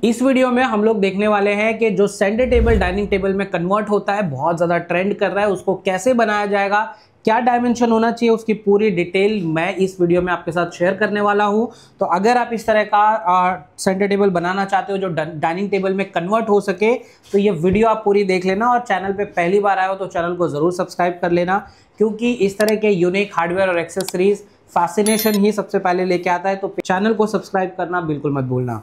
इस वीडियो में हम लोग देखने वाले हैं कि जो सेंटर टेबल डाइनिंग टेबल में कन्वर्ट होता है, बहुत ज़्यादा ट्रेंड कर रहा है, उसको कैसे बनाया जाएगा, क्या डायमेंशन होना चाहिए, उसकी पूरी डिटेल मैं इस वीडियो में आपके साथ शेयर करने वाला हूं। तो अगर आप इस तरह का सेंटर टेबल बनाना चाहते हो जो डाइनिंग टेबल में कन्वर्ट हो सके, तो ये वीडियो आप पूरी देख लेना। और चैनल पे पहली बार आए हो तो चैनल को ज़रूर सब्सक्राइब कर लेना, क्योंकि इस तरह के यूनिक हार्डवेयर और एक्सेसरीज फैसिनेशन ही सबसे पहले लेके आता है। तो चैनल को सब्सक्राइब करना बिल्कुल मत भूलना।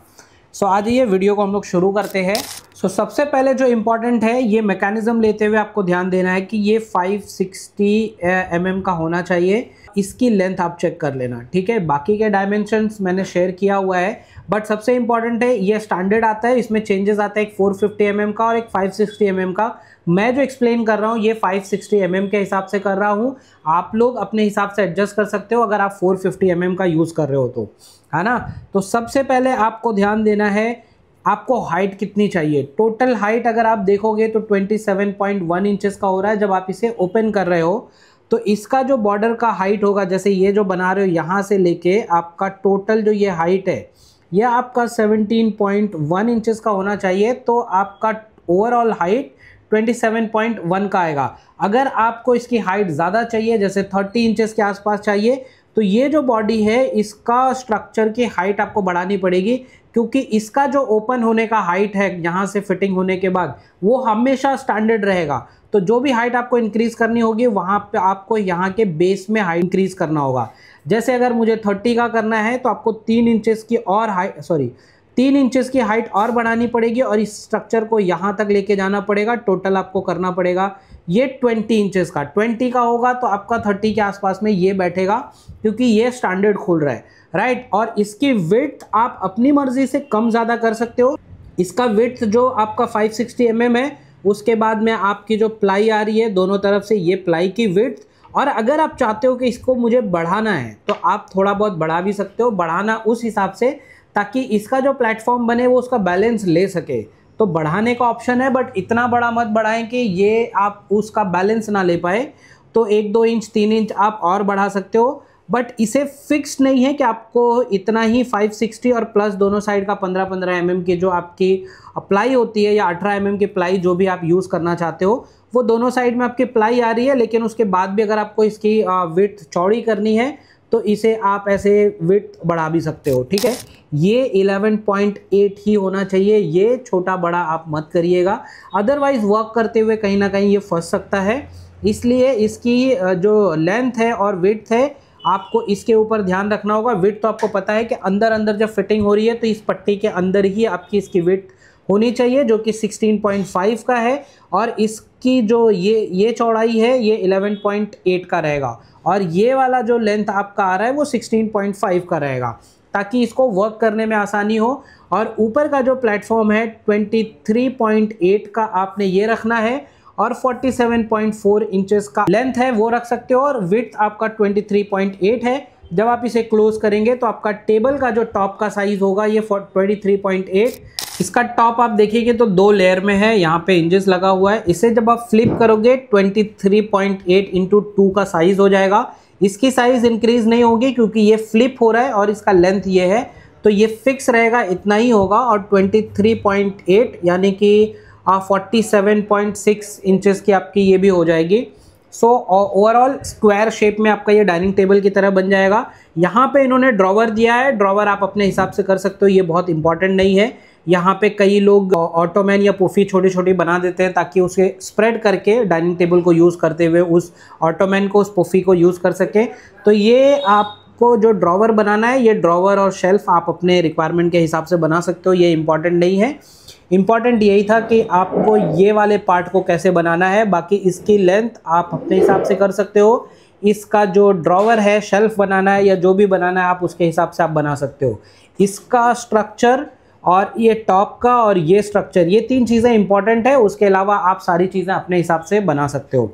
सो आज ये वीडियो को हम लोग शुरू करते हैं। सबसे पहले जो इम्पोर्टेंट है, ये मैकेनिज्म लेते हुए आपको ध्यान देना है कि ये 560 mm का होना चाहिए। इसकी लेंथ आप चेक कर लेना, ठीक है। बाकी के डायमेंशंस मैंने शेयर किया हुआ है, बट सबसे इम्पॉर्टेंट है ये स्टैंडर्ड आता है, इसमें चेंजेस आता है एक 450 mm का और एक 560 mm का। मैं जो एक्सप्लेन कर रहा हूँ ये 560 mm के हिसाब से कर रहा हूँ। आप लोग अपने हिसाब से एडजस्ट कर सकते हो अगर आप 450 mm का यूज़ कर रहे हो तो, है ना। तो सबसे पहले आपको ध्यान देना है आपको हाइट कितनी चाहिए। टोटल हाइट अगर आप देखोगे तो 27.1 इंचेस का हो रहा है जब आप इसे ओपन कर रहे हो। तो इसका जो बॉर्डर का हाइट होगा, जैसे ये जो बना रहे हो यहाँ से लेके आपका टोटल जो ये हाइट है, यह आपका 17.1 इंचेस का होना चाहिए। तो आपका ओवरऑल हाइट 27.1 का आएगा। अगर आपको इसकी हाइट ज़्यादा चाहिए, जैसे 30 इंचेस के आसपास चाहिए, तो ये जो बॉडी है इसका स्ट्रक्चर की हाइट आपको बढ़ानी पड़ेगी, क्योंकि इसका जो ओपन होने का हाइट है यहाँ से फिटिंग होने के बाद वो हमेशा स्टैंडर्ड रहेगा। तो जो भी हाइट आपको इंक्रीज़ करनी होगी वहाँ पे आपको यहाँ के बेस में हाइट इंक्रीज़ करना होगा। जैसे अगर मुझे 30 का करना है तो आपको 3 इंचेस की और 3 इंचेस की हाइट और बढ़ानी पड़ेगी और इस स्ट्रक्चर को यहाँ तक लेके जाना पड़ेगा। टोटल आपको करना पड़ेगा ये 20 इंचेस का। 20 का होगा तो आपका 30 के आसपास में ये बैठेगा, क्योंकि ये स्टैंडर्ड खुल रहा है, राइट। और इसकी विड्थ आप अपनी मर्जी से कम ज़्यादा कर सकते हो। इसका विड्थ जो आपका 560 mm है, उसके बाद में आपकी जो प्लाई आ रही है दोनों तरफ से, ये प्लाई की विड्थ। और अगर आप चाहते हो कि इसको मुझे बढ़ाना है तो आप थोड़ा बहुत बढ़ा भी सकते हो, बढ़ाना उस हिसाब से ताकि इसका जो प्लेटफॉर्म बने वो उसका बैलेंस ले सके। तो बढ़ाने का ऑप्शन है, बट इतना बड़ा मत बढ़ाएं कि ये आप उसका बैलेंस ना ले पाए। तो 1-2 इंच 3 इंच आप और बढ़ा सकते हो, बट इसे फिक्स नहीं है कि आपको इतना ही 560 और प्लस दोनों साइड का 15-15 mm की जो आपकी प्लाई होती है, या 18 mm की प्लाई जो भी आप यूज़ करना चाहते हो, वो दोनों साइड में आपकी प्लाई आ रही है। लेकिन उसके बाद भी अगर आपको इसकी विड्थ चौड़ी करनी है तो इसे आप ऐसे विड्थ बढ़ा भी सकते हो, ठीक है। ये 11.8 ही होना चाहिए, ये छोटा बड़ा आप मत करिएगा, अदरवाइज वर्क करते हुए कहीं ना कहीं ये फंस सकता है। इसलिए इसकी जो लेंथ है और विड्थ है आपको इसके ऊपर ध्यान रखना होगा। विड्थ तो आपको पता है कि अंदर अंदर जब फिटिंग हो रही है तो इस पट्टी के अंदर ही आपकी इसकी विड्थ होनी चाहिए, जो कि 16.5 का है। और इसकी जो ये चौड़ाई है ये 11.8 का रहेगा, और ये वाला जो लेंथ आपका आ रहा है वो 16.5 का रहेगा, ताकि इसको वर्क करने में आसानी हो। और ऊपर का जो प्लेटफॉर्म है 23.8 का आपने ये रखना है, और 47.4 इंचेस का लेंथ है वो रख सकते हो, और विड्थ आपका 23.8 है। जब आप इसे क्लोज करेंगे तो आपका टेबल का जो टॉप का साइज होगा ये 23.8। इसका टॉप आप देखिए तो 2 लेयर में है, यहाँ पे इंजेस लगा हुआ है। इसे जब आप फ्लिप करोगे 23.8 इंटू 2 का साइज हो जाएगा। इसकी साइज इंक्रीज नहीं होगी क्योंकि ये फ्लिप हो रहा है और इसका लेंथ ये है, तो ये फिक्स रहेगा, इतना ही होगा। और 23.8 यानी कि 47.6 इंचेस की आपकी ये भी हो जाएगी। सो ओवरऑल स्क्वायर शेप में आपका ये डाइनिंग टेबल की तरह बन जाएगा। यहाँ पे इन्होंने ड्रॉवर दिया है, ड्रॉवर आप अपने हिसाब से कर सकते हो, ये बहुत इंपॉर्टेंट नहीं है। यहाँ पे कई लोग ऑटोमैन या पुफी छोटी छोटी बना देते हैं ताकि उसे स्प्रेड करके डाइनिंग टेबल को यूज़ करते हुए उस ऑटोमैन को, उस पुफी को यूज़ कर सकें। तो ये आपको जो ड्रॉवर बनाना है, ये ड्रॉवर और शेल्फ आप अपने रिक्वायरमेंट के हिसाब से बना सकते हो, ये इंपॉर्टेंट नहीं है। इम्पॉर्टेंट यही था कि आपको ये वाले पार्ट को कैसे बनाना है। बाकी इसकी लेंथ आप अपने हिसाब से कर सकते हो। इसका जो ड्रॉवर है, शेल्फ बनाना है या जो भी बनाना है, आप उसके हिसाब से आप बना सकते हो। इसका स्ट्रक्चर और ये टॉप का और ये स्ट्रक्चर, ये 3 चीज़ें इंपॉर्टेंट है। उसके अलावा आप सारी चीज़ें अपने हिसाब से बना सकते हो।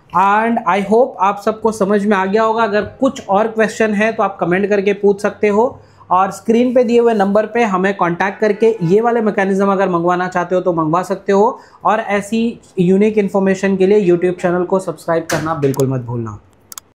एंड आई होप आप सबको समझ में आ गया होगा। अगर कुछ और क्वेश्चन है तो आप कमेंट करके पूछ सकते हो, और स्क्रीन पे दिए हुए नंबर पे हमें कांटेक्ट करके ये वाले मैकेनिज्म अगर मंगवाना चाहते हो तो मंगवा सकते हो। और ऐसी यूनिक इन्फॉर्मेशन के लिए यूट्यूब चैनल को सब्सक्राइब करना बिल्कुल मत भूलना।